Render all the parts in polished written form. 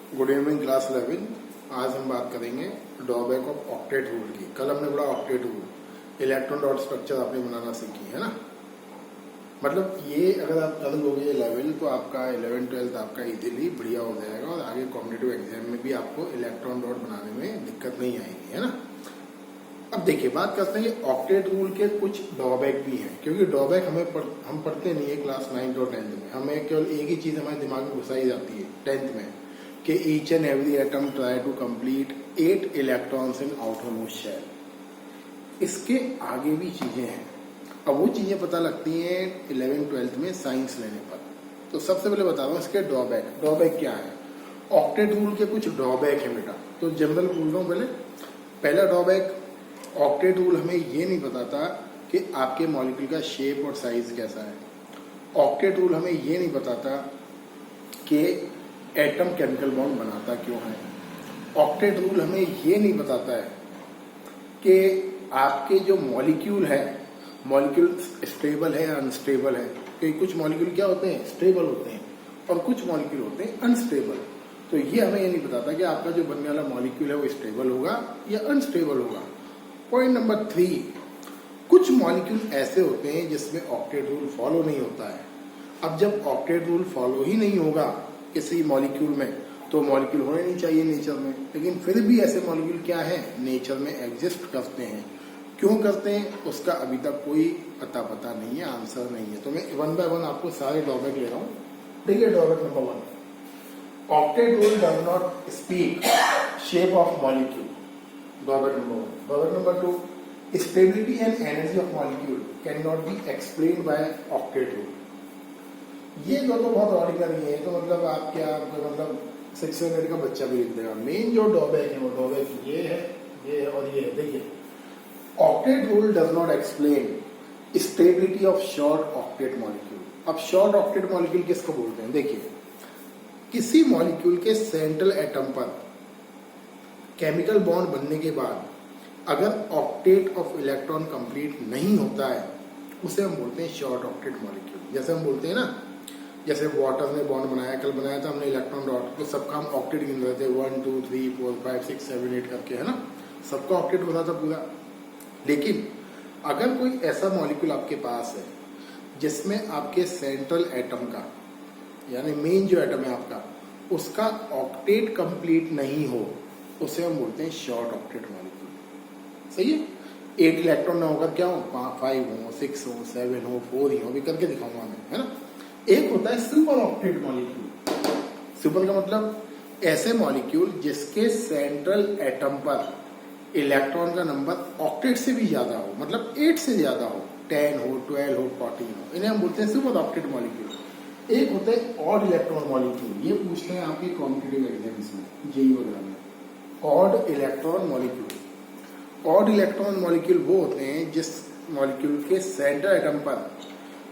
Good evening class 11। आज हम बात करेंगे ड्रॉबैक ऑफ ऑक्टेट रूल की। कल हमने पढ़ा octet rule, electron dot structure आपने बनाना सीखी है ना। मतलब ये अगर आप कर लोगे लेवल तो आपका 11-12 आपका इजीली बढ़िया हो जाएगा और आगे कॉम्पिटिटिव एग्जाम में भी आपको इलेक्ट्रॉन डॉट बनाने में दिक्कत नहीं आएगी, है ना। अब देखिए, बात करते हैं ऑक्टेट रूल के कुछ ड्रॉबैक भी हैं, क्योंकि ड्रॉबैक हम पढ़ते नहीं है क्लास 9th और 10th में। हमें केवल एक ही चीज हमारे दिमाग में घुसाई जाती है 10th में कि each and every atom try to complete 8 electrons in outermost shell. इसके आगे भी चीजें हैं। अब वो चीजें पता लगती हैं 11th-12th में साइंस लेने पर। तो सबसे पहले बता रहा हूँ इसके ड्रॉबैक। ड्रॉबैक क्या है? ऑक्टेट रूल के कुछ ड्रॉबैक है बेटा, तो जनरल बोल रहा हूँ। पहला ड्रॉबैक, ऑक्टेट रूल हमें ये नहीं बताता कि आपके मॉलिक्यूल का शेप और साइज कैसा है। ऑक्टेट रूल हमें ये नहीं बताता कि एटम केमिकल बॉन्ड बनाता क्यों है। ऑक्टेट रूल हमें ये नहीं बताता है कि आपके जो मॉलिक्यूल है, मॉलिक्यूल स्टेबल है या अनस्टेबल है। क्योंकि कुछ मॉलिक्यूल क्या होते हैं, स्टेबल होते हैं, और कुछ मॉलिक्यूल होते हैं अनस्टेबल। तो ये हमें ये नहीं बताता कि आपका जो बनने वाला मॉलिक्यूल है वो स्टेबल होगा या अनस्टेबल होगा। पॉइंट नंबर 3, कुछ मॉलिक्यूल ऐसे होते हैं जिसमें ऑक्टेट रूल फॉलो नहीं होता है। अब जब ऑक्टेट रूल फॉलो ही नहीं होगा किसी मॉलिक्यूल में, तो मॉलिक्यूल होने नहीं चाहिए नेचर में। लेकिन फिर भी ऐसे मॉलिक्यूल क्या है, नेचर में एग्जिस्ट करते हैं। क्यों करते हैं उसका अभी तक कोई पता नहीं है, आंसर नहीं है। तो मैं 1 by 1 आपको सारे ड्रॉबैक ले रहा हूँ। देखिए, drawback number 1, octet rule does not speak shape of molecule. Drawback number 1। Drawback number 2, stability and energy of molecule can not be explained bye octet rule. ये दो तो बहुत ऑर्डिनरी है, तो मतलब आप क्या मतलब 6th grade का बच्चा भी लिख देगा। मेन जो ड्रॉबैक है वो ड्रॉबैक ये है और ये है। देखिए, octet rule does not explain stability of short octet molecule. अब शॉर्ट ऑक्टेट मॉलिक्यूल किसको बोलते हैं? देखिए, किसी मॉलिक्यूल के सेंट्रल एटम पर केमिकल बॉन्ड बनने के बाद अगर ऑक्टेट ऑफ इलेक्ट्रॉन कंप्लीट नहीं होता है, उसे हम बोलते हैं शॉर्ट ऑक्टेट मॉलिक्यूल। जैसे हम बोलते हैं ना, जैसे वाटर ने बॉन्ड बनाया, कल बनाया था हमने इलेक्ट्रॉन डॉट, तो सबका हम ऑक्टेट गिन रहे थे 1 2 3 4 5 6 7 8 करके, है ना। सबका ऑक्टेट होता था पूरा। लेकिन अगर कोई ऐसा मॉलिक्यूल आपके पास है जिसमें आपके सेंट्रल एटम का, यानी मेन जो एटम है आपका, उसका ऑक्टेट कंप्लीट नहीं हो, उसे हम बोलते हैं शॉर्ट ऑक्टेट मॉलिक्यूल। सही है। 8 इलेक्ट्रॉन ना होकर क्या हो, 5 हो, 6 हो, 7 हो, 4 ही हो, अभी करके दिखाऊंगा मैं, है ना। एक होता है सिंपल ऑक्टेट मॉलिक्यूल। सिंपल का मतलब ऐसे मॉलिक्यूल जिसके सेंट्रल एटम पर इलेक्ट्रॉन का नंबर ऑक्टेट से भी ज्यादा हो, मतलब 8 से ज्यादा हो, 10 हो, 12 हो, 14 हो, इन्हें हम बोलते हैं सिंपल ऑक्टेट मॉलिक्यूल। एक होता है ऑड इलेक्ट्रॉन मॉलिक्यूल। ये पूछते हैं आपके कॉम्पिटिटिव एग्जाम्स में, जेईई वगैरह में। Odd electron molecule. Odd electron molecule वो होते हैं जिस मॉलिक्यूल के सेंट्रल एटम पर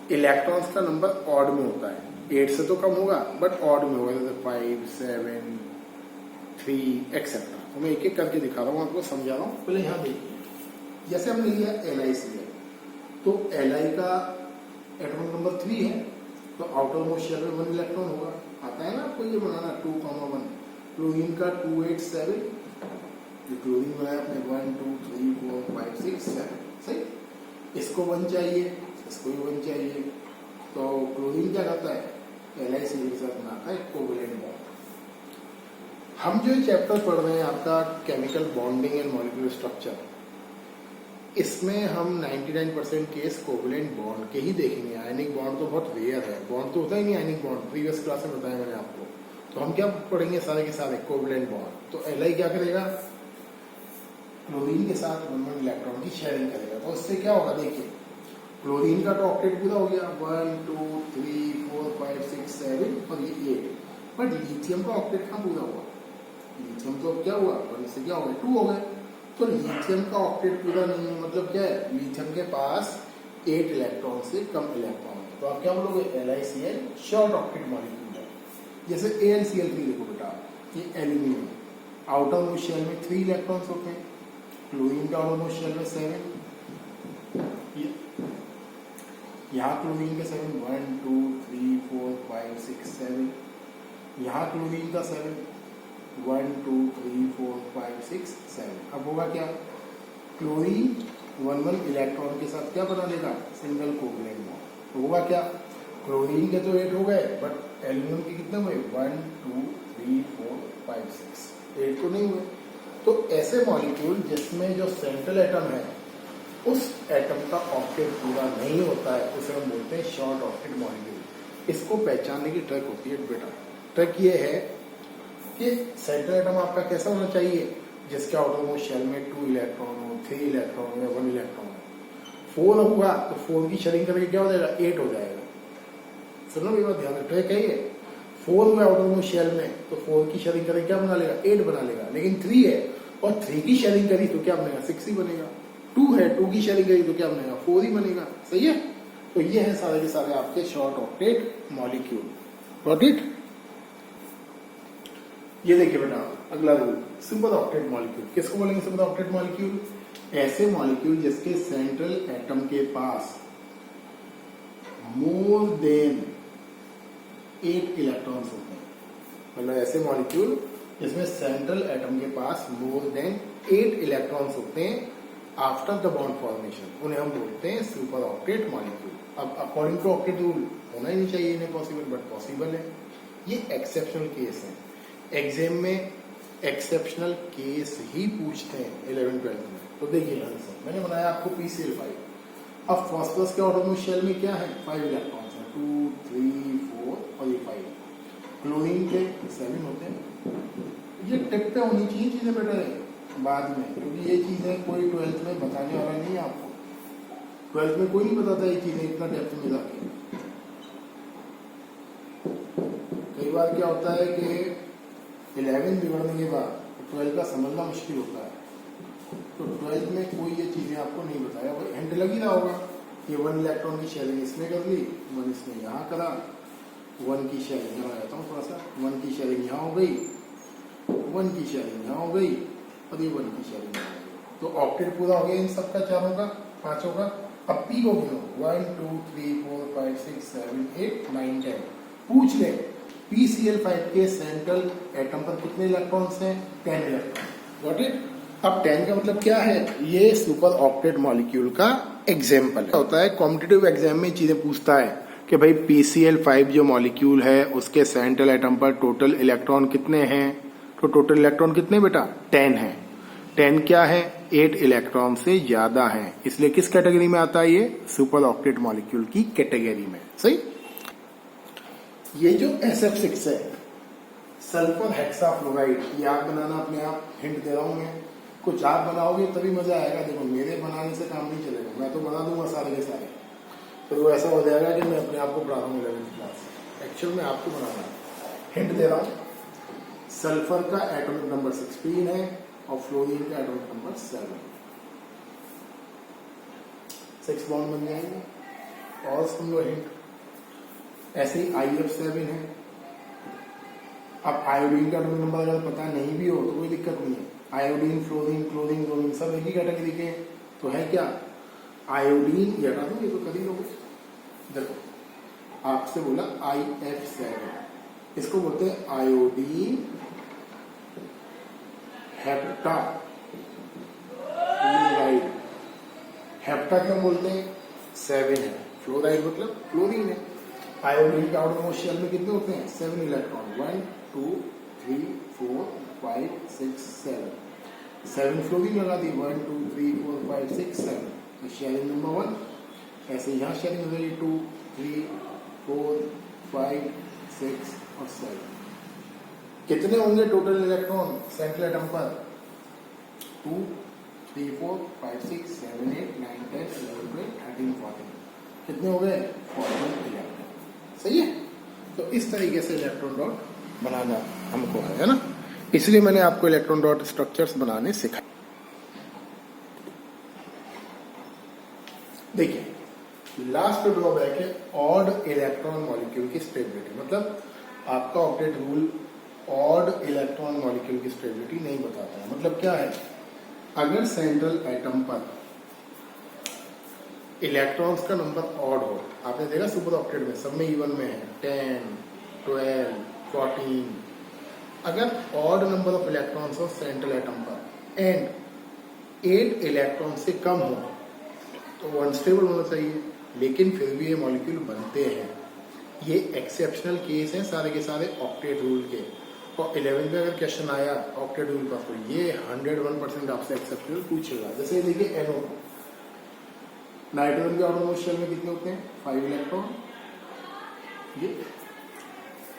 इलेक्ट्रॉन्स का नंबर ऑड में होता है। 8 से तो कम होगा, बट ऑड में होगा, जैसे 5 7 3 एक्सेट्रा। तो मैं एक एक करके दिखा रहा हूँ, आपको समझा रहा हूँ। पहले यहाँ देखिए, जैसे हमने लिया LiCl, तो Li का एटॉमिक नंबर 3 है, तो आउटर मोस्ट शेल में 1 इलेक्ट्रॉन होगा। आता है ना आपको ये बनाना 2,1। क्लोरीन का 2 8 7, क्लोरीन बनाया आपने 1 2 3 4 5 6 7। सही। इसको 1 चाहिए, इसको भी 1 चाहिए, तो क्लोरीन क्या करता है, LiCl के साथ बनाता है कोवेलेंट बॉन्ड। हम जो चैप्टर पढ़ रहे हैं आपका chemical bonding and molecular structure, इसमें हम 99% केस कोवेलेंट बॉन्ड के ही देखेंगे। आयनिक बॉन्ड तो बहुत रेयर है, बॉन्ड तो होता ही नहीं आयनिक बॉन्ड, प्रीवियस क्लास में बताया मैंने आपको। तो हम क्या पढ़ेंगे सारे के सारे कोवेलेंट बॉन्ड। तो Li क्या करेगा, क्लोरीन के साथ 1 इलेक्ट्रॉन की शेयरिंग करेगा। तो उससे क्या होगा, देखिए, क्लोरीन का तो ऑक्टेट पूरा हो गया, 1 2 3 4 5 6 7 और ये 8। बट लिथियम का ऑक्टेट कहाँ पूरा हुआ? लिथियम तो क्या हुआ, 1 से क्या हो गया, 2 हो गए। तो लिथियम का ऑक्टेट पूरा नहीं है, मतलब क्या है, लिथियम के पास 8 इलेक्ट्रॉन से कम इलेक्ट्रॉन है। तो आप क्या बोलोगे, LiCl शॉर्ट ऑक्टेट मॉलिक्यूल है। जैसे AlCl3 देखो बेटा, ये एल्यूमिनियम, आउटर मोस्ट शेल में 3 इलेक्ट्रॉन्स होते हैं, क्लोरीन का आउटर मोस्ट शेल में 7, यहाँ क्लोरीन का 7 1 2 3 4 5 6 7, यहाँ क्लोरीन का 7, 1 2 3 4 5 6 7। अब होगा क्या, क्लोरीन 1 इलेक्ट्रॉन के साथ क्या बना लेगा, सिंगल कोवलेंट बॉन्ड। तो होगा क्या, क्लोरीन के तो 8 हो गए, बट एल्यूमिनियम के कितने हुए, 1 2 3 4 5 6, 8 तो नहीं हुए। तो ऐसे मॉलिक्यूल जिसमें जो सेंट्रल एटम है उस एटम का ऑक्टेट पूरा नहीं होता है, उसे हम बोलते हैं शॉर्ट ऑक्टेट मॉलिक्यूल। इसको पहचानने की ट्रिक होती है बेटा। ट्रिक ये है कि सेंट्रल एटम आपका कैसा होना चाहिए, जिसके आउटर शेल में 2 इलेक्ट्रॉन हो, 3 इलेक्ट्रॉन हो या 1 इलेक्ट्रॉन हो। 4 होगा तो 4 की शेयरिंग करके क्या हो जाएगा, 8 हो जाएगा। सुनो मेरी बात ध्यान रखते हैं, कहिए 4 में आउटर शेल में, तो 4 की शेयरिंग करके क्या बना लेगा, 8 बना लेगा। लेकिन 3 है और 3 की शेयरिंग करी तो क्या बनेगा, 6 ही बनेगा। 2 है, 2 की शेयरिंग करी तो क्या बनेगा, 4 ही बनेगा। सही है। तो ये है सारे के सारे आपके short octet molecule. Got it. ये देखिए बेटा अगला रूल, सुपर ऑक्टेट मॉलिक्यूल। किसको बोलेंगे सुपर ऑक्टेट मॉलिक्यूल, ऐसे मॉलिक्यूल जिसके सेंट्रल एटम के पास मोर देन 8 इलेक्ट्रॉन्स होते हैं। मतलब ऐसे मॉलिक्यूल जिसमें सेंट्रल एटम के पास मोर देन 8 इलेक्ट्रॉन्स होते हैं आफ्टर द बॉन्ड फॉर्मेशन, उन्हें हम बोलते हैं सुपर ऑक्टेट मॉलिक्यूल। अब अकॉर्डिंग टू ऑक्टेट रूल होना ही नहीं चाहिए इन्हें पॉसिबल, बट पॉसिबल है। ये एक्सेप्शनल केस है, एग्जाम में एक्सेप्शनल केस ही पूछते हैं 11th-12th में। तो देखिए मैंने बनाया आपको PCl5। अब फॉस्फोरस के ऑर्डर में शेल में क्या है, 5 इलेक्ट्रॉन्स हैं, 2 3 4 और ये 5। क्लोरीन के 7 होते हैं। ये टिप पे होनी चाहिए चीजें बेटा है बाद में, क्योंकि ये चीजें कोई 12th में बताने वाला नहीं है आपको। 12th में कोई नहीं बताता ये चीजें इतना डेप्थ में जाके। कई बार क्या होता है कि 11 बिगड़ने के बाद 12 का समझना मुश्किल होता है। तो 12th में कोई ये चीजें आपको नहीं बताया, वो हिंट लग ही रहा होगा। ये 1 इलेक्ट्रॉन की शेयरिंग इसमें कर ली, 1 इसने यहाँ करा, 1 की शेयरिंग यहाँ जाता हूँ थोड़ा सा, 1 की शेयरिंग यहाँ हो गई, 1 की शेयरिंग यहाँ हो गई और ये 1 की शेयरिंग यहाँ हो गई। तो ऑक्टेट पूरा हो गया इन सबका, चारों का, पांचों का। अब पी को गिनो, 1 2 3 4 5 6 7 8 9 10। पूछ ले PCl5 के सेंट्रल एटम पर कितने इलेक्ट्रॉन्स हैं, 10 इलेक्ट्रॉन। Got it. अब 10 का मतलब क्या है, ये सुपर ऑक्टेट मॉलिक्यूल का एग्जाम्पल होता है। कॉम्पिटिटिव एग्जाम में चीजें पूछता है कि भाई PCl5 जो मॉलिक्यूल है उसके सेंट्रल एटम पर टोटल इलेक्ट्रॉन कितने हैं। तो टोटल इलेक्ट्रॉन कितने बेटा, 10 है। 10 क्या है, 8 इलेक्ट्रॉन से ज्यादा है, इसलिए किस कैटेगरी में आता है, ये सुपर ऑक्टेट मॉलिक्यूल की कैटेगरी में। सही। ये जो SF6 है, सल्फर हेक्साफ्लोराइड, ये आप बनाना अपने आप, हिंट दे रहा हूं मैं। कुछ आप बनाओगे तभी मजा आएगा। देखो मेरे बनाने से काम नहीं चलेगा, मैं तो बना दूंगा सारे के सारे, फिर वो ऐसा हो जाएगा कि मैं अपने आप को पढ़ा रहा हूँ 11th क्लास। एक्चुअल में आपको बनाना है। हिंट दे रहा हूँ, सल्फर का एटॉमिक नंबर 16 है और फ्लोरीन का एटॉमिक नंबर 7। 6 बॉन्ड बन जाएंगे। और समझो हिंट, ऐसे ही IF7 है। अब आयोडीन का एटॉमिक नंबर अगर पता नहीं भी हो तो कोई दिक्कत नहीं है। आयोडीन, फ्लोरीन, क्लोरीन, ब्रोमीन सब एक ही कैटेगरी के। तो है क्या, आयोडीन, ये हटा दो, ये तो कर ही लोगे। देखो आपसे बोला IF7, इसको बोलते हैं आयोडीन हेप्टा फ्लोराइड। हेप्टा क्यों बोलते हैं, 7 है। फ्लोराइड मतलब क्लोरीन है। आयोडीन के आउटर मोस्ट शेल में कितने होते हैं, 7 इलेक्ट्रॉन, 1 2 3 4 5 6 7। 7 फ्लोरीन लगा दी, 1 2 3 4 5 6 7। तो शेयरिंग नंबर 1। ऐसे यहाँ शेयरिंग हो जाएगी 2 3 4 5 6 और 7। कितने होंगे टोटल इलेक्ट्रॉन सेंट्रल एटम पर, 2 3 4 5 6 7 8 9 10 11 12 13 14। कितने हो गए, 14 इलेक्ट्रॉन। सही है। तो इस तरीके से इलेक्ट्रॉन डॉट बनाना हमको है ना, इसलिए मैंने आपको इलेक्ट्रॉन डॉट स्ट्रक्चर्स बनाने सिखाए। देखिए लास्ट ड्रॉबैक है ऑड इलेक्ट्रॉन मॉलिक्यूल की स्टेबिलिटी। मतलब आपका octet rule odd electron molecule की स्टेबिलिटी नहीं बताता है। मतलब क्या है, अगर सेंट्रल एटम पर इलेक्ट्रॉन्स का नंबर ऑड हो, आपने देखा सुपर ऑक्टेट में सब में इवन में है, 10 12 14। अगर ऑड नंबर ऑफ इलेक्ट्रॉन्स हो सेंट्रल एटम पर एंड 8 इलेक्ट्रॉन से कम हो तो वो अनस्टेबल होना चाहिए, लेकिन फिर भी ये मॉलिक्यूल बनते हैं। ये एक्सेप्शनल केस है सारे के सारे ऑक्टेट रूल के। और 11th में अगर क्वेश्चन आया ऑक्टेट रूल का तो ये 101% आपसे एक्सेप्शनल पूछेगा। जैसे देखिए NO, नाइट्रोजन के ऑटोनोमस शेल में कितने होते हैं? 5 इलेक्ट्रॉन। ये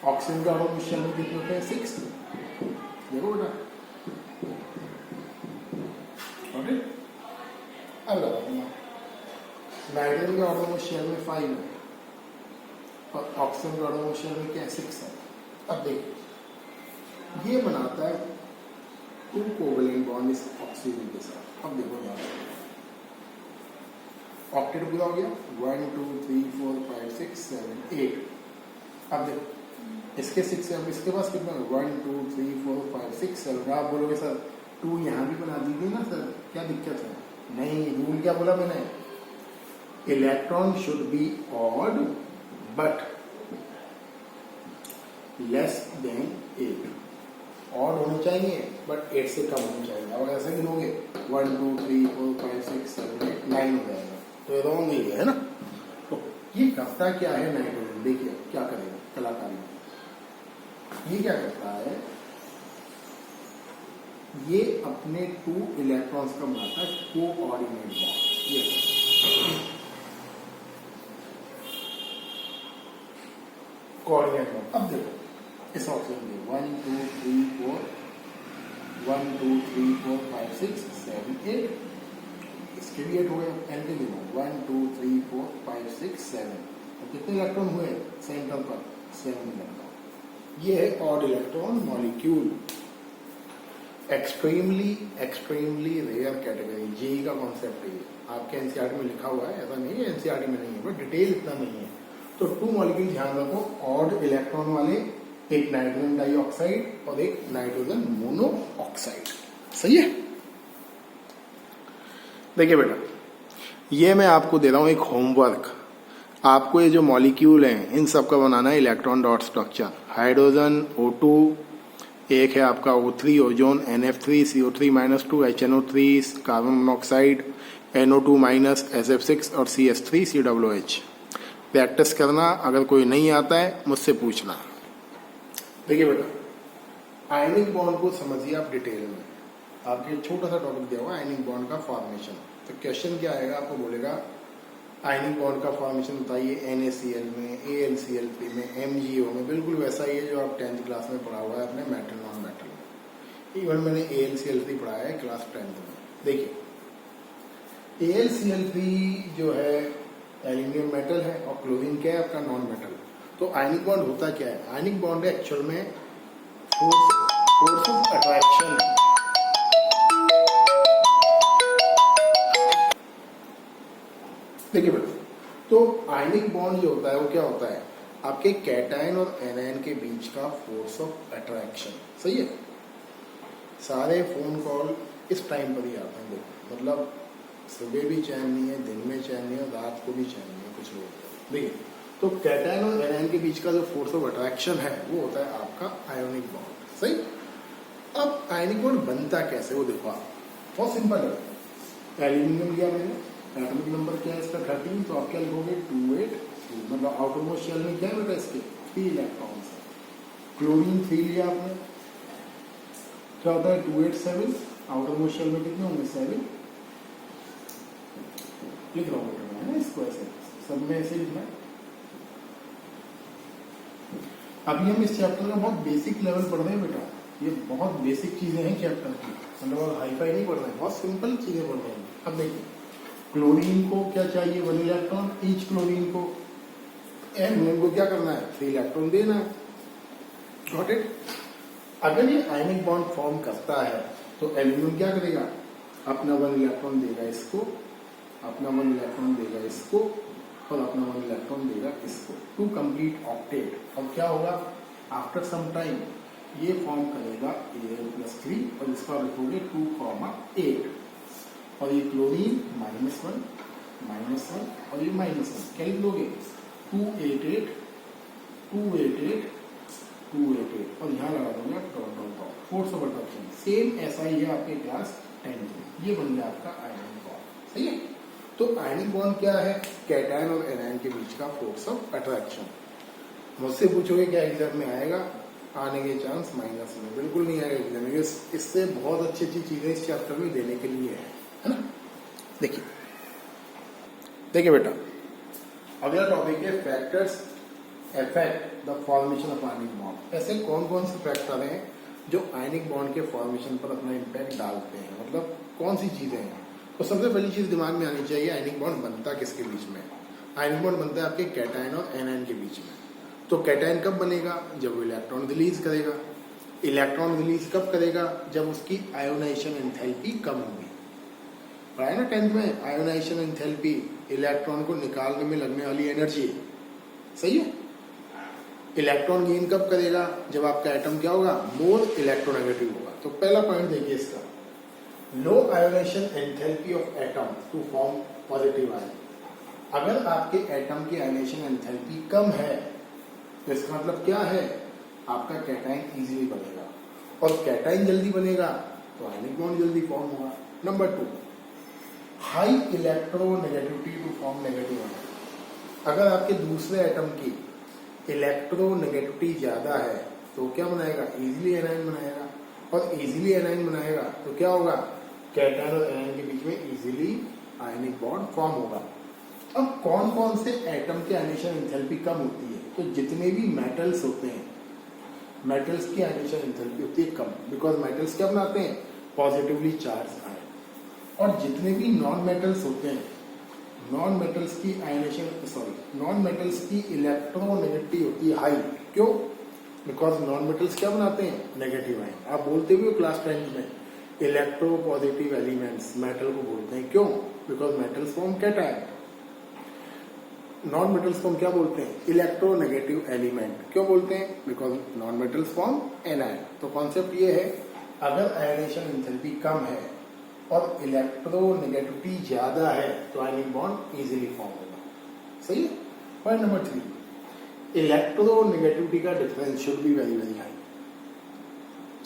ऑक्सीजन के ऑटोनोमस शेल में कितने होते हैं? 6। देखो बेटा, अब लगाऊंगा नाइट्रोजन के ऑटोनोमस शेल में 5 है और ऑक्सीजन के ऑटोनोमस शेल में क्या है? 6 है। अब देखिए ये बनाता है 2 कोवेलेंट बॉन्ड इस ऑक्सीजन के साथ। अब देखो यार ऑक्टेट पूरा हो गया, 1 2 3 4 5 6 7 8। अब देखो इसके 6 है, अब इसके पास कितना है? 1 2 3 4 5 6 7। आप बोलोगे सर 2 यहाँ भी बना दीजिए ना सर, क्या दिक्कत है? नहीं, रूल क्या बोला मैंने? Electron should be odd but less than 8। Odd होने चाहिए बट 8 से कम होने चाहिए। अब ऐसे गिनोगे 1 2 3 4 5 6 7 8 9 हो जाएगा, तो रॉन्ग ही है ना। तो ये करता क्या है नाइट्रोजन? देखिए क्या करेगा कलाकारी। ये क्या करता है, ये अपने 2 इलेक्ट्रॉन्स का बनाता है कोऑर्डिनेट बॉन्ड। ये कोऑर्डिनेट बॉन्ड। अब देखो इस ऑप्शन में 1 2 3 4 1 2 3 4 5 6 7 8। इसके भी 8 हुए। एन के लिए 1 2 3 4 5 6 7। तो कितने इलेक्ट्रॉन हुए सेंटर पर? 7 इलेक्ट्रॉन। ये है odd electron molecule. Extremely rare category, JEE का कॉन्सेप्ट है। आपके एनसीईआरटी में लिखा हुआ है, ऐसा नहीं है एनसीईआरटी में नहीं है, बट डिटेल इतना नहीं है। तो 2 मॉलिक्यूल ध्यान रखो, ऑड इलेक्ट्रॉन वाले, एक नाइट्रोजन डाइऑक्साइड और एक नाइट्रोजन मोनोऑक्साइड। सही है। देखिए बेटा, ये मैं आपको दे रहा हूं एक होमवर्क। आपको ये जो मॉलिक्यूल हैं इन सब का बनाना है electron dot structure. Hydrogen O2, एक है आपका O3 ozone, NF3 CO3-2 HNO3 carbon monoxide, NO2- SF6 और CH3 COOH। प्रैक्टिस करना, अगर कोई नहीं आता है मुझसे पूछना। देखिए बेटा, आयनिक बॉन्ड को समझिए आप डिटेल में। आपके छोटा सा टॉपिक दिया हुआ है आयनिक बॉन्ड का फॉर्मेशन। तो क्वेश्चन क्या आएगा, आपको बोलेगा आयनिक बॉन्ड का फॉर्मेशन बताइए NaCl में, AlCl3 में, MgO में। बिल्कुल वैसा ही है जो आप 10th क्लास में पढ़ा हुआ है अपने मेटल नॉन मेटल में। इवन मैंने AlCl3 पढ़ाया है क्लास 10th में। देखिए AlCl3 जो है एल्यूमिनियम मेटल है और क्लोरीन क्या है आपका नॉन मेटल। तो आयनिक बॉन्ड होता क्या है? आयनिक बॉन्ड एक्चुअल में फोर्स ऑफ अट्रैक्शन। देखिए बेटा, तो आयनिक बॉन्ड जो होता है वो क्या होता है? आपके कैटायन और एनायन के बीच का फोर्स ऑफ अट्रैक्शन। सही है। सारे फोन कॉल इस टाइम पर ही आते हैं। देखो मतलब सुबह भी चैन नहीं है, दिन में चैन नहीं है, रात को भी चैन नहीं है कुछ लोग। देखिए, तो कैटायन और एनायन के बीच का जो फोर्स ऑफ अट्रैक्शन है वो होता है आपका आयोनिक बॉन्ड। सही। अब आयनिक बॉन्ड बनता कैसे वो देखो आप, बहुत सिंपल है। एल्यूमिनियम लिया मैंने, एटॉमिक नंबर क्या है इसका 13, तो आप क्या लिखोगे 283। मतलब आउटरमोस्ट शेल में क्या है बेटा इसके 3 इलेक्ट्रॉन्स है। क्लोरीन 3 लिया आपने, क्या होता है 287। आउटरमोस्ट शेल में कितने होंगे 7। लिख रहा हूँ है ना इसको, ऐसे सब में ऐसे लिखना है। अभी हम इस चैप्टर का बहुत बेसिक लेवल पढ़ रहे हैं बेटा। ये बहुत बेसिक चीजें हैं चैप्टर की, मतलब हाई फाई नहीं पढ़ रहे हैं, बहुत सिंपल चीजें पढ़ रहे हैं। अब देखिए क्लोरीन को क्या चाहिए 1 इलेक्ट्रॉन ईच क्लोरीन को, एल्यूमिनियम को क्या करना है 3 इलेक्ट्रॉन देना है। Got it. अगर ये आयनिक बॉन्ड फॉर्म करता है तो एल्यूमिनियम क्या करेगा, अपना 1 इलेक्ट्रॉन देगा इसको, अपना 1 इलेक्ट्रॉन देगा इसको और अपना 1 इलेक्ट्रॉन देगा इसको, टू कंप्लीट ऑक्टेट। और क्या होगा आफ्टर सम टाइम ये फॉर्म करेगा Al+3 और इसका लिखोगे 2,8 और ये क्लोरीन -1 और ये -1 क्या लिख लोगे 288 288 और यहाँ लगा दूंगा dot dot dot force of attraction same ऐसा ही है आपके क्लास 10 में। ये बन गया आपका आयनिक बॉन्ड। सही है। तो आयनिक बॉन्ड क्या है? कैटायन और एनायन के बीच का फोर्स ऑफ अट्रैक्शन। मुझसे पूछोगे क्या एग्जाम में आएगा? आने के चांस माइनस में, बिल्कुल नहीं आएगा एग्जाम में। इससे बहुत अच्छी अच्छी चीजें इस चैप्टर में देने के लिए है ना। देखिए देखिए बेटा, अगला टॉपिक है factors affect the formation of ionic bond. ऐसे कौन कौन से फैक्टर हैं जो आयनिक बॉन्ड के फॉर्मेशन पर अपना इम्पैक्ट डालते हैं, मतलब कौन सी चीजें हैं? तो सबसे पहली चीज दिमाग में आनी चाहिए, आयनिक बॉन्ड बनता किसके बीच में? आयनिक बॉन्ड बनता है आपके कैटायन और एनायन के बीच में। तो कैटायन कब बनेगा? जब वो इलेक्ट्रॉन रिलीज करेगा। इलेक्ट्रॉन रिलीज कब करेगा? जब उसकी आयोनाइजेशन एंथैल्पी कम होगी। पढ़ा है ना 10th में, आयोनाइजेशन एंथैल्पी इलेक्ट्रॉन को निकालने में लगने वाली एनर्जी। सही है। इलेक्ट्रॉन गेन कब करेगा? जब आपका एटम क्या होगा? मोर इलेक्ट्रोनेगेटिव होगा। तो पहला पॉइंट देखिए इसका, low ionization enthalpy of atom to form positive ion. अगर आपके एटम की आयोनाइजेशन एंथैल्पी कम है तो इसका मतलब क्या है? आपका कैटायन इजीली बनेगा, और कैटायन जल्दी बनेगा तो आयनिक बॉन्ड जल्दी फॉर्म होगा। Number 2, high electronegativity to form negative ion. अगर आपके दूसरे एटम की इलेक्ट्रोनेगेटिविटी ज्यादा है तो क्या बनाएगा? इजीली एनायन बनाएगा, और इजीली एनायन बनाएगा तो क्या होगा? कैटायन और एनायन के बीच में इजीली आयनिक बॉन्ड फॉर्म होगा। अब कौन कौन से एटम के आयनाइजेशन एंथैल्पी कम होती है? तो जितने भी मेटल्स होते हैं, मेटल्स की आयनाइजेशन एंथैल्पी होती है कम, बिकॉज मेटल्स क्या बनाते हैं? Positively charge ion. और जितने भी नॉन मेटल्स होते हैं, नॉन मेटल्स की इलेक्ट्रोनेगेटिविटी होती है हाई। क्यों? बिकॉज नॉन मेटल्स क्या बनाते हैं? Negative ion. आप बोलते भी हो क्लास 10 में इलेक्ट्रो पॉजिटिव एलिमेंट्स मेटल को बोलते हैं। क्यों? Because metals form cation. Non metals को हम क्या बोलते हैं? Electronegative element. क्यों बोलते हैं? Because non metals form anion. तो कॉन्सेप्ट ये है, अगर आयनाइजेशन एंथैल्पी कम है और इलेक्ट्रोनेगेटिविटी ज्यादा है तो आयनिक बॉन्ड इजीली फॉर्म होगा। सही है। पॉइंट नंबर 3, इलेक्ट्रोनेगेटिविटी का difference should be very very high.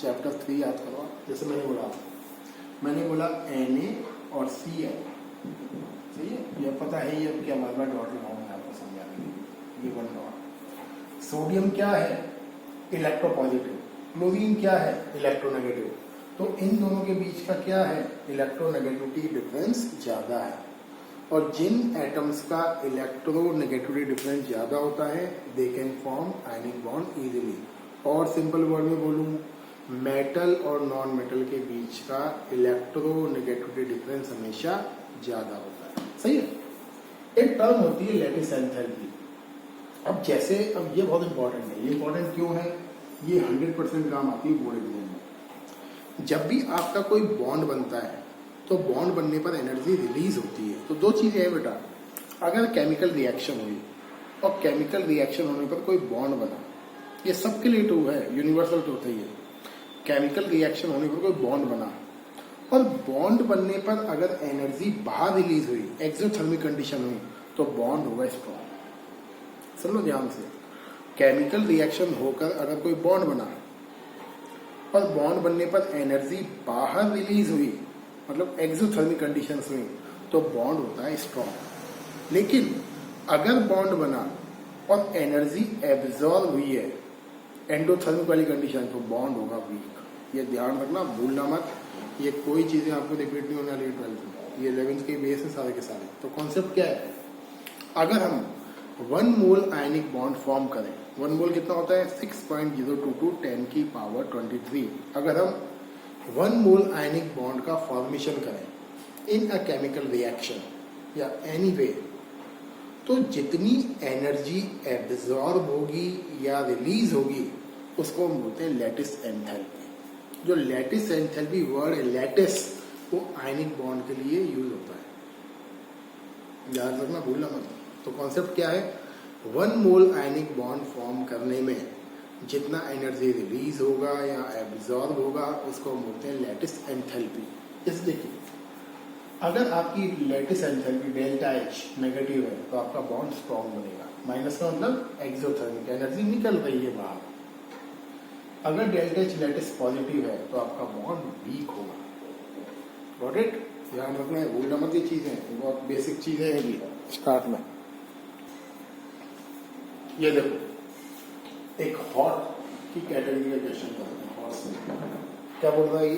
Chapter 3 याद करो। जैसे मैंने बोला Na और Cl। सही है। ये पता है ये क्या बार बार डॉट लगाऊंगा आपको समझाने के लिए। ये 1 डॉट। सोडियम क्या है? इलेक्ट्रोपॉजिटिव। क्लोरीन क्या है? इलेक्ट्रोनेगेटिव। तो इन दोनों के बीच का क्या है? इलेक्ट्रोनेगेटिविटी डिफरेंस ज्यादा है। और जिन एटम्स का इलेक्ट्रोनेगेटिविटी डिफरेंस ज्यादा होता है they can form ionic bond easily. और सिंपल वर्ड में बोलूं, मेटल और नॉन मेटल के बीच का इलेक्ट्रोनेगेटिविटी डिफरेंस हमेशा ज्यादा होता है। सही है। एक टर्म होती है लैटिस एंथैल्पी। अब ये बहुत इंपॉर्टेंट है। ये इंपॉर्टेंट क्यों है? ये 100% काम आती है बोर्ड एग्जाम में। जब भी आपका कोई बॉन्ड बनता है तो बॉन्ड बनने पर एनर्जी रिलीज होती है। तो 2 चीजें हैं बेटा, अगर केमिकल रिएक्शन हुई और केमिकल रिएक्शन होने पर कोई बॉन्ड बना, ये सबके लिए ट्रू है, यूनिवर्सल ट्रूथ है ये। केमिकल रिएक्शन होने पर कोई बॉन्ड बना और बॉन्ड बनने पर अगर एनर्जी बाहर रिलीज हुई, एक्सोथर्मिक कंडीशन हुई, तो बॉन्ड होगा स्ट्रॉन्ग। समझो ध्यान से, केमिकल रिएक्शन होकर अगर कोई बॉन्ड बना और बॉन्ड बनने पर एनर्जी बाहर रिलीज हुई, मतलब एक्सोथर्मिक कंडीशंस हुई, तो बॉन्ड होता है स्ट्रॉन्ग। लेकिन अगर बॉन्ड बना और एनर्जी एब्जॉर्ब हुई है, एंडोथर्मिक वाली कंडीशन, तो बॉन्ड होगा वीक। ये ध्यान रखना, भूलना मत। ये कोई चीजें आपको रिपीट नहीं होने वाली 12th में, ये 11th के बेस है सारे के सारे। तो कॉन्सेप्ट क्या है? अगर हम 1 मोल आयनिक बॉन्ड फॉर्म करें, 1 मोल कितना होता है? 6.022 10 की पावर 23। अगर हम 1 मोल आयनिक बॉन्ड का फॉर्मेशन करें इन अ केमिकल रिएक्शन या एनी वे, तो जितनी एनर्जी एब्जॉर्ब होगी या रिलीज होगी उसको हम बोलते हैं लैटिस एंथैल्पी। जो लैटिस एंथैल्पी वर्ड है, लैटिस, वो आयनिक बॉन्ड के लिए यूज होता है। याद रखना, भूलना मत। तो कॉन्सेप्ट क्या है? 1 मोल आयनिक बॉन्ड फॉर्म करने में जितना एनर्जी रिलीज होगा या एब्जॉर्ब होगा उसको हम बोलते हैं लैटिस एंथैल्पी। इस देखिए, अगर आपकी lattice enthalpy delta H negative है तो आपका बॉन्ड स्ट्रॉन्ग बनेगा। माइनस का मतलब एक्सोथर्मिक, एनर्जी निकल रही है बाहर। अगर डेल्टा एच लैटिस पॉजिटिव है तो आपका बॉन्ड वीक होगा। Got it? ध्यान रखना है, भूलना मत ये चीजें, बहुत बेसिक चीजें हैं भी स्टार्ट में। ये देखो एक हॉट की कैटेगरी का क्वेश्चन करते हैं। हॉट से क्या बोल रहा है ये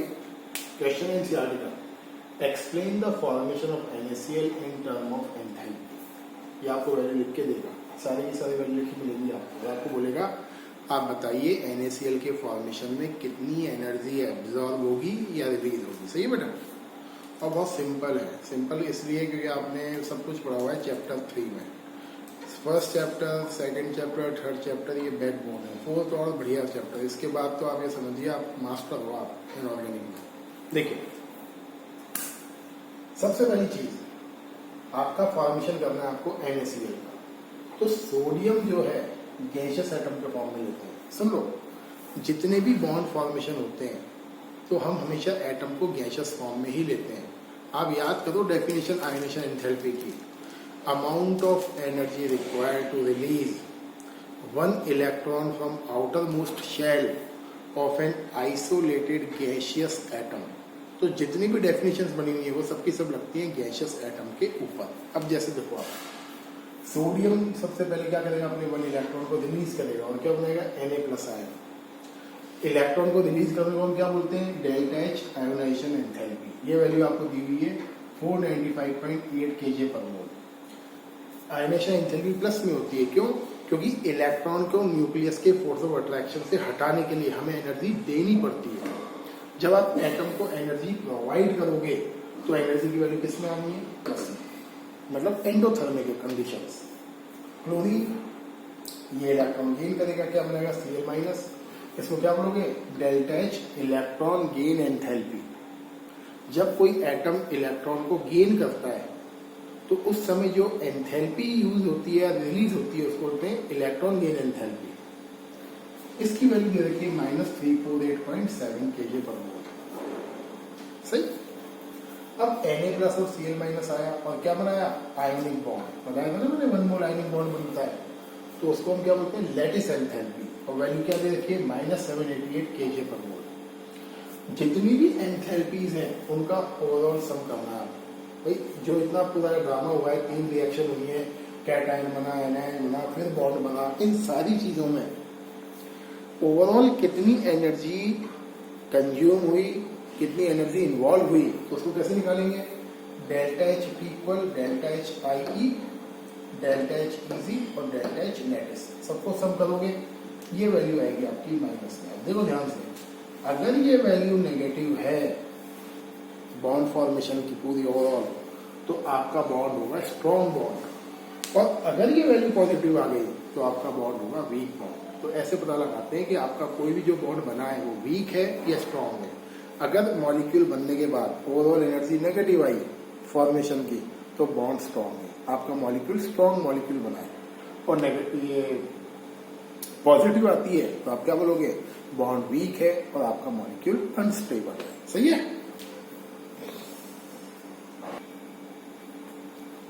क्वेश्चन है एनसीईआरटी का, explain the formation of NaCl in term of enthalpy. ये आपको वैल्यू लिख के देगा, सारी की सारी वैल्यू लिखी मिलेगी आपको। आपको बोलेगा आप बताइए NaCl के फॉर्मेशन में कितनी एनर्जी एब्जॉर्ब होगी या रिलीज होगी। सही है बेटा? और बहुत सिंपल है। सिंपल इसलिए क्योंकि आपने सब कुछ पढ़ा हुआ है चैप्टर 3 में। First chapter, second chapter, third chapter ये बैकबोन है। फोर्थ और बढ़िया चैप्टर, इसके बाद तो आप ये समझिए आप मास्टर हो आप इनऑर्गेनिक में। देखिए सबसे पहली चीज आपका फॉर्मेशन करना है आपको NaCl का। तो सोडियम जो है गैसियस एटम के फॉर्म में लेते हैं। सुन लो, जितने भी बॉन्ड फॉर्मेशन होते हैं तो हम हमेशा एटम को गैसियस फॉर्म में ही लेते हैं। आप याद करो डेफिनेशन आयनेशन एंथैल्पी की, amount of energy required to release 1 electron from outer most shell of an isolated gaseous atom. तो जितनी भी डेफिनेशंस बनी हुई है वो सबकी सब लगती हैं गैसियस एटम के ऊपर। अब जैसे देखो आप, सोडियम सबसे पहले क्या करेगा, अपने 1 इलेक्ट्रॉन को रिलीज करेगा और क्या बनेगा Na+ आयन। इलेक्ट्रॉन को रिलीज करने को हम क्या बोलते हैं, डेल्टा एच आयोनाइजेशन एंथैल्पी। ये वैल्यू आपको दी हुई है 495.8 kJ/mol। आयोनाइजेशन एंथैल्पी प्लस में होती है, क्यों? क्योंकि इलेक्ट्रॉन को न्यूक्लियस के फोर्स ऑफ अट्रैक्शन से हटाने के लिए हमें एनर्जी देनी पड़ती है। जब आप एटम को एनर्जी प्रोवाइड करोगे तो एनर्जी की वैल्यू किस में आनी है, प्लस में, मतलब एंडोथर्मिक कंडीशंस। क्लोरीन ये इलेक्ट्रॉन गेन करेगा, क्या बनेगा Cl-। इसको क्या बोलोगे, delta H electron gain enthalpy. जब कोई एटम इलेक्ट्रॉन को गेन करता है तो उस समय जो एंथैल्पी यूज होती है या रिलीज होती है उसको बोलते हैं इलेक्ट्रॉन गेन एंथैल्पी। इसकी वैल्यू दे रखी है -348.7 kJ/mol। सही। अब Na+ और Cl- आया और क्या बनाया, आयोनिक बॉन्ड बताया था ना मैंने, 1 मोल आयोनिक बॉन्ड बनता है। तो उसको हम क्या बोलते हैं, लैटिस एंथैल्पी। और वैल्यू क्या दे रखी है, -788 kJ/mol। जितनी भी एंथैल्पीज हैं उनका ओवरऑल सम करना है भाई। जो इतना पूरा ड्रामा हुआ है, 3 रिएक्शन हुई है, कैटायन बना, एनायन बना, फिर बॉन्ड बना, इन सारी चीजों में ओवरऑल कितनी एनर्जी कंज्यूम हुई, कितनी एनर्जी इन्वॉल्व हुई, तो उसको कैसे निकालेंगे, delta H equal delta H IE, delta H easy और डेल्टा एच नेटिस, सबको सम करोगे ये वैल्यू आएगी आपकी माइनस में। देखो ध्यान से, अगर ये वैल्यू नेगेटिव है बॉन्ड फॉर्मेशन की पूरी ओवरऑल, तो आपका बॉन्ड होगा स्ट्रॉन्ग बॉन्ड, और अगर ये वैल्यू पॉजिटिव आ गई तो आपका बॉन्ड होगा वीक बॉन्ड। तो ऐसे पता लगाते हैं कि आपका कोई भी जो बॉन्ड बना है वो वीक है या स्ट्रॉन्ग है। अगर मॉलिक्यूल बनने के बाद ओवरऑल एनर्जी नेगेटिव आई फॉर्मेशन की तो बॉन्ड स्ट्रॉन्ग है, आपका मॉलिक्यूल स्ट्रॉन्ग मॉलिक्यूल बना है। और नेगेटिव ये पॉजिटिव आती है तो आप क्या बोलोगे, बॉन्ड वीक है और आपका मॉलिक्यूल अनस्टेबल है। सही है।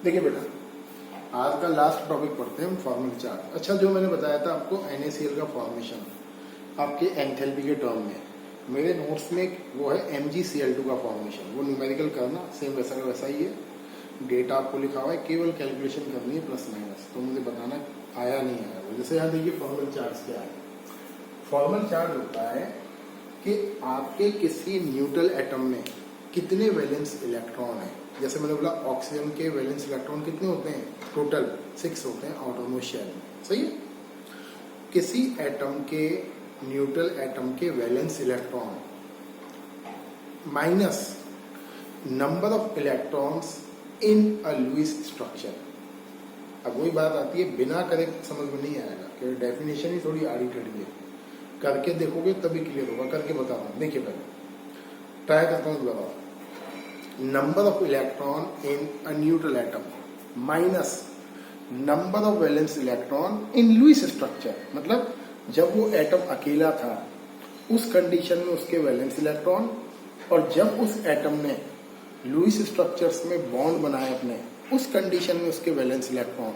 देखिए बेटा, आज का लास्ट टॉपिक पढ़ते हैं हम, फॉर्मल चार्ट। अच्छा, जो मैंने बताया था आपको NaCl का फॉर्मेशन आपके एंथैल्पी के टर्म में, मेरे नोट्स में वो है MgCl2 का फॉर्मेशन। वो न्यूमेरिकल करना सेम वैसा का वैसा ही है, डेटा आपको लिखा हुआ है, केवल कैलकुलेशन करनी है प्लस माइनस। तो मुझे बताना आया नहीं आया। जैसे यहाँ देखिए फॉर्मल चार्ट क्या है। फॉर्मल चार्ट होता है कि आपके किसी न्यूट्रल एटम में कितने वैलेंस इलेक्ट्रॉन है। जैसे मैंने बोला ऑक्सीजन के वैलेंस इलेक्ट्रॉन कितने होते हैं, टोटल 6 होते हैं आउटर मोस्ट शेल में। सही है। किसी एटम के, न्यूट्रल एटम के valence electron minus number of electrons in a Lewis structure. अब वही बात आती है, बिना करे समझ में नहीं आएगा, क्योंकि डेफिनेशन ही थोड़ी आड़ी टेढ़ी है। करके देखोगे तभी क्लियर होगा। करके बता रहा हूं, देखिए पहले ट्राई करता हूँ दोबारा। Number of electron in a neutral atom minus number of valence electron in Lewis structure. मतलब जब वो एटम अकेला था उस कंडीशन में उसके वैलेंस इलेक्ट्रॉन, और जब उस एटम ने लुईस स्ट्रक्चर्स में बॉन्ड बनाए अपने, उस कंडीशन में उसके वैलेंस इलेक्ट्रॉन,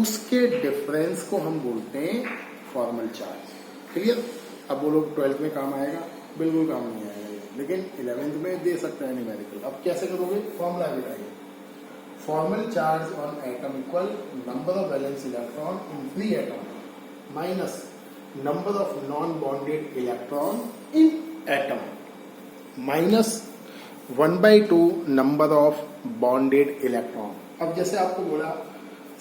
उसके डिफरेंस को हम बोलते हैं फॉर्मल चार्ज। क्लियर। अब वो लोग 12th में काम आएगा? बिल्कुल काम नहीं आएगा ये, लेकिन 11th में दे सकता है न्यूमेरिकल। अब कैसे करोगे? फॉर्मूला बताइए। Formal charge on atom equal number of valence electron in free atom minus number of non bonded electron in atom minus 1/2 number of bonded electron. अब जैसे आपको बोला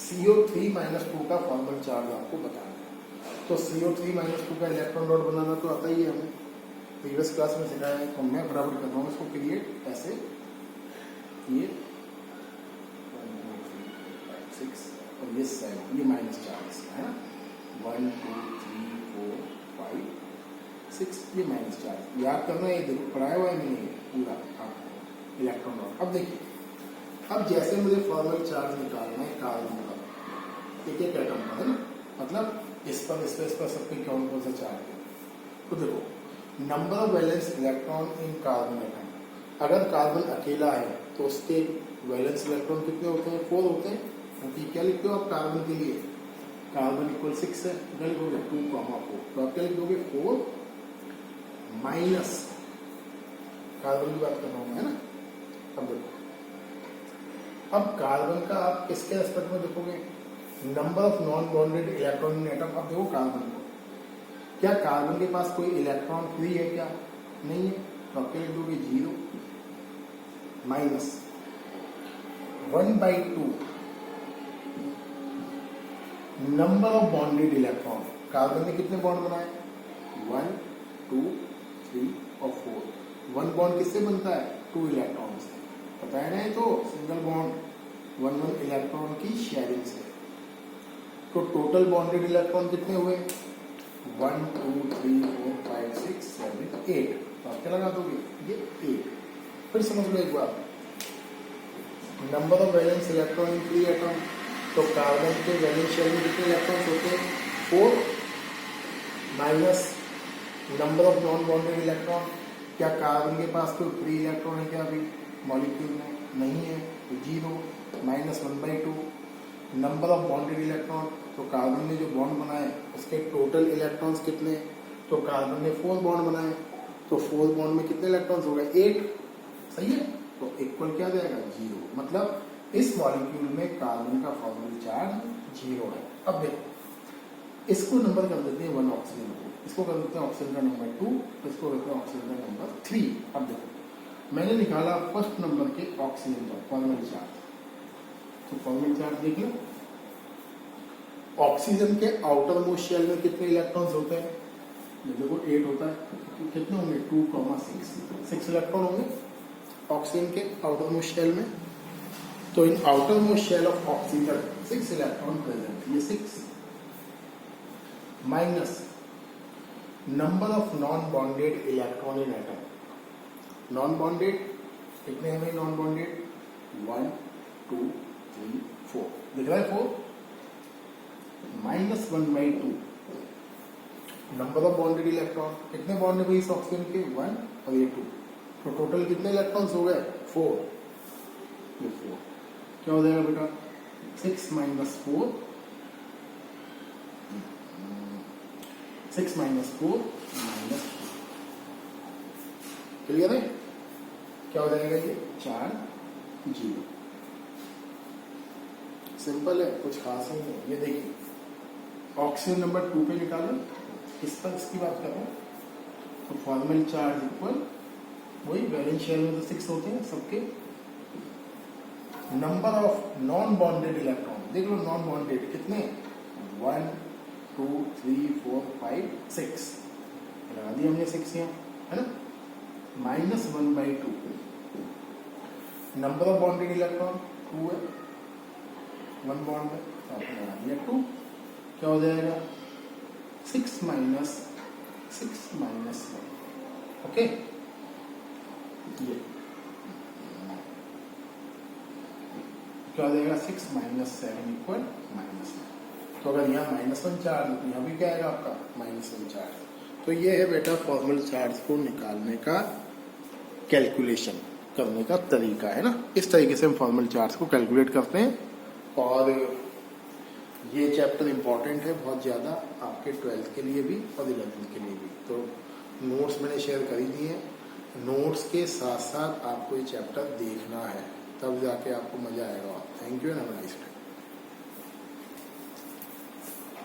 CO3 - 2 का फॉर्मल चार्ज आपको बताना है, तो CO3 - 2 का इलेक्ट्रॉन डॉट बनाना तो आता ही है हमें, प्रीवियस क्लास में सिखाया है। तो मैं बराबर कर रहा हूँ इसको क्रिएट ऐसे, ये 1 2 3 4 5 6 और ये 7, ये माइनस चार्ज है ना, 1 2 3 4 5 6, ये माइनस चार्ज याद करना है। ये देखो पढ़ाया हुआ है नहीं है पूरा आपको इलेक्ट्रॉन डॉट। अब देखिए, अब जैसे मुझे फॉर्मल चार्ज निकालना है कार्बन का, एक एक एटम का है ना, मतलब इस पर सब पे कौन कौन सा चार्ज है, तो देखो number of valence electron in carbon atom. अगर कार्बन अकेला है तो उसके वैलेंस इलेक्ट्रॉन कितने होते हैं? 4 होते हैं। क्योंकि क्या लिखते हो आप कार्बन के लिए? कार्बन इक्वल 6 है, क्या लिखोगे? 2, 4, तो आप क्या लिखोगे? 4 माइनस, कार्बन की बात कर रहा हूँ है ना। अब देखो, अब कार्बन का आप किसके एस्पेक्ट में देखोगे? Number of non bonded electron in atom. अब देखो कार्बन को, क्या कार्बन के पास कोई इलेक्ट्रॉन फ्री है क्या? नहीं है, तो आप क्या लिख दोगे? 0 minus 1/2 number of bonded electron. Carbon ने कितने बॉन्ड बनाए? 1 2 3 और 4। 1 बॉन्ड किससे बनता है? 2 इलेक्ट्रॉन से, पता है ना। तो सिंगल बॉन्ड 1 इलेक्ट्रॉन की शेयरिंग से। तो टोटल बॉन्डेड इलेक्ट्रॉन कितने हुए? 1 2 3 4 5 6 7 8। तो आप क्या लगा दोगे? ये 8। फिर समझ लो एक बार, number of valence electron in free atom, तो कार्बन के वैलेंस शेल में कितने इलेक्ट्रॉन्स होते हैं? 4 minus number of non bonded electron. क्या कार्बन के पास कोई फ्री इलेक्ट्रॉन है क्या अभी मॉलिक्यूल में? नहीं है, तो 0 minus 1/2 number of bonded electron. तो कार्बन ने जो बॉन्ड बनाए उसके टोटल इलेक्ट्रॉन्स कितने? तो कार्बन ने 4 बॉन्ड बनाए, तो 4 बॉन्ड में कितने इलेक्ट्रॉन्स हो गए? 8, सही है। तो इक्वल क्या जाएगा? 0। मतलब इस मॉलिक्यूल में कार्बन का फॉर्मल चार्ज 0 है। अब देखो, इसको नंबर कर देते हैं 1 ऑक्सीजन को, इसको कर देते हैं ऑक्सीजन का नंबर 2, इसको करते हैं ऑक्सीजन का नंबर 3। अब देखो, मैंने निकाला फर्स्ट नंबर के ऑक्सीजन का फॉर्मल चार्ज, तो फॉर्मल चार्ज देख लो। ऑक्सीजन के आउटर मोस्ट शेल में कितने इलेक्ट्रॉन्स होते हैं? देखो 8 होता है, तो कितने होंगे? 2, 6 इलेक्ट्रॉन होंगे ऑक्सीजन के आउटर मोस्ट शेल में। तो in outer most shell of oxygen 6 electron present, ये 6 minus number of non bonded electron in atom. Non bonded कितने हैं? नॉन बॉन्डेड 1 2 3 4, दिख रहा है 4 minus 1/2 number of bonded electron. कितने बॉन्ड है भाई इस ऑक्सीजन के? 1 और ये 2, तो टोटल कितने इलेक्ट्रॉन्स हो गए? 4। ये 4 क्या हो जाएगा बेटा? 6 माइनस 4 6 माइनस 4 माइनस 4। क्लियर है? क्या हो जाएगा ये? 4 0। सिंपल है, कुछ खास नहीं है। ये देखिए, ऑक्सीजन नंबर 2 पे निकालो, इस पर इसकी बात कर रहा हूँ। तो फॉर्मल चार्ज इक्वल वही वैलेंस शेल में तो 6 होते हैं सबके, number of non bonded electron. देख लो नॉन बॉन्डेड कितने? 1 2 3 4 5 6 लगा दिया हमने 6 यहाँ, है ना। Minus 1/2 number of bonded electron 2 है, 1 बॉन्ड है, तो आपने लगा दिया 2। क्या हो जाएगा? 6 माइनस 1। ओके, ये क्या हो जाएगा? 6 माइनस 7 इक्वल -1। तो अगर यहाँ -1 चार्ज तो यहाँ भी क्या आएगा आपका? -1 चार्ज। तो ये है बेटा फॉर्मल चार्ज को निकालने का कैलकुलेशन करने का तरीका, है ना। इस तरीके से हम फॉर्मल चार्ज को कैलकुलेट करते हैं। और ये चैप्टर इम्पॉर्टेंट है बहुत ज़्यादा आपके 12th के लिए भी और 11th के लिए भी। तो नोट्स मैंने शेयर कर ही दिए हैं। नोट्स के साथ साथ आपको ये चैप्टर देखना है, तब जाके आपको मज़ा आएगा। Thank you and have a nice day.